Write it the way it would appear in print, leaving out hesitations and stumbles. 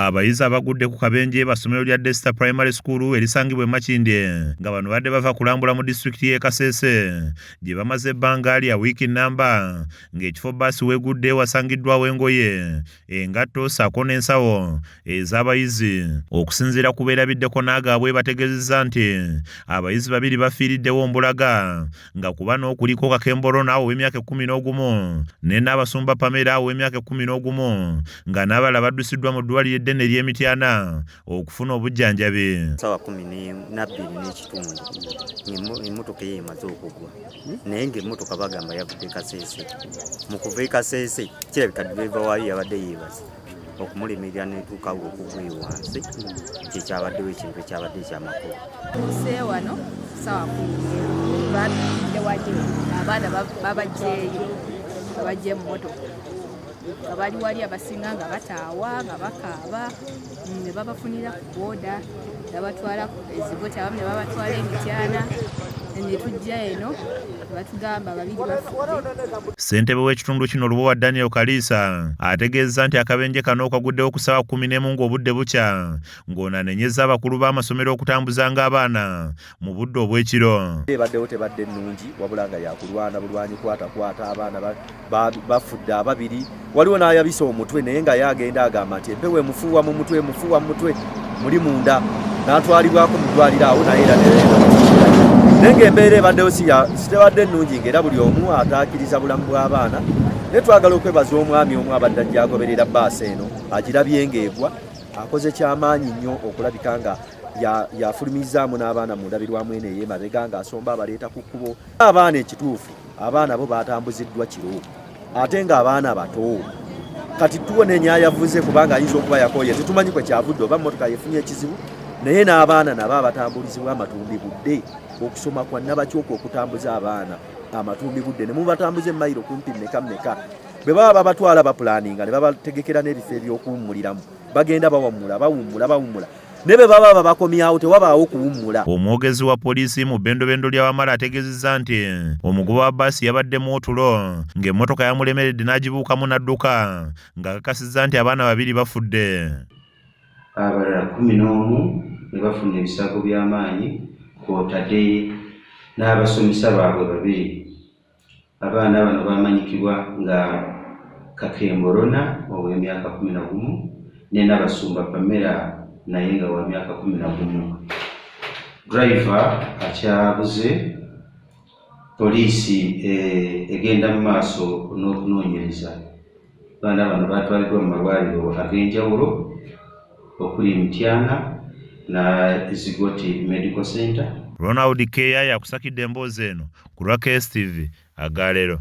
Abayizi abagudde ku kabenje basomero lya Desta Primary School erisangibwa e Makindye nga bano badde bava kulambula mu district y'e Kasese gye bamaze ebbanga lya wiiki nnamba ng'ekifo bbaasi weegudde wasangiddwawo engoye, engatto ssaako n'ensawo ez'abayizi. Okusinziira ku beerabiddeko n'agaabwe bategeezezza nti abayizi babiri bafiiriddewo Mbulaga nga ku bano kuliko Kakemborona ow'emyaka 11 ne Nnaabasumba Pamela ow'emyaka 11 nga n'abalala baddusiddwa mu ddwaliro eddene ly'Emityana okufuna obujjanjabi. Sawa 12 n'ekitundu emmotoka ye emaze okugwa naye ng'emmotoka bagamba yavudde Kasese. Mu kuva e Kasese kirabika ddereeva waayo yabadde yeebase okumulemerera n'etuukawo okugwa wansi kyekyabaddewo ekintu ekyabadde ekyamakulu. Tuuse wano sawa 10 badde wajje abaana babajjeeyo abajje mu mmotoka nga bali wali abasinga nga bataawa nga bakaaba ne babafunira ku booda nabatwala eziboti abamu ne babatwala Emityana ne tujja eno batugamba babiri bafudde. Ssentebe w'ekitundu kino Lubowa Daniel Kaliisa ategeezza nti akabenje kano kaguddewo ku ssaawa 11 ng'obudde bukya ng'onanenyezza abakulu b'amasomero okutambuzanga abaana mu budde obw'ekiro. Ebaddewo tebadde nnungi wabula nga yakulwana bulwanyi kwata abaana bafudde ababiri. Waliwo n'ayabisa omutwe naye nga yagenda agamba nti empewo emufuuwa mu mutwe muli munda n'atwalibwako mu ddwaliro awo naye era naye ng'embeera ebaddewo sitebadde nnungi ng'era buli omu ataakiriza bulamu bw'abaana. Naye twagala okwebaza omwami omu abadde ajja agoberera bbaasi eno agirabye ng'egwa akoze kyamaanyi nnyo okulabika nga yafulumizaamu n'abaana mu ndabirwamu eno ey'emabega ng'asomba abaleeta ku kkubo. Abaana ekituufu abaana bo baatambuziddwa kiro ate ng'abaana bato. Kati tuwone enyayavuze kubanga ayinza okuba yakooye tetumanyi kwe kyavudde oba mmotoka yefunye ekizibu naye n'abaana nabo abatambulizibwa amatumbi budde okusoma kwa nabakyoka okutambuza abaana amatumbi budde ne mubatambuza emayiro kumpi mmeka bwe baba babatwala bapulaninga ne babategekera n'ebifo eby'okuwummuliramu bagenda bawummula ne bwe baba bakomyawo tewabaawo kuwummula. Omwogezi wa poliisi mu bbendobendo lya Wamala ategeezezza nti omugoba wa bbaasi yabaddemu otulo ng'emmotoka yamulemeredde n'agibuukamu n'adduka ng'akakasizza nti abaana babiri bafudde. Abalala 11 ne bafuna ebisago by'amaanyi kw'otadde n'abasomesa baabwe babiri. Abaana bano bamanyikibwa nga Kakemborona ow'emyaka 11 ne Nnaabasumba Pamela naye nga wa myaka 11. Driver akyabuze, poliisi egenda mu maaso n'okunoonyereza. Abaana bano batwaliddwa mu malwaliro ag'enjawulo okuli Mityana na Zigoti Medical Center. Ronald Keya yakusakidde emboozi eno ku lwa KSTV Agalero.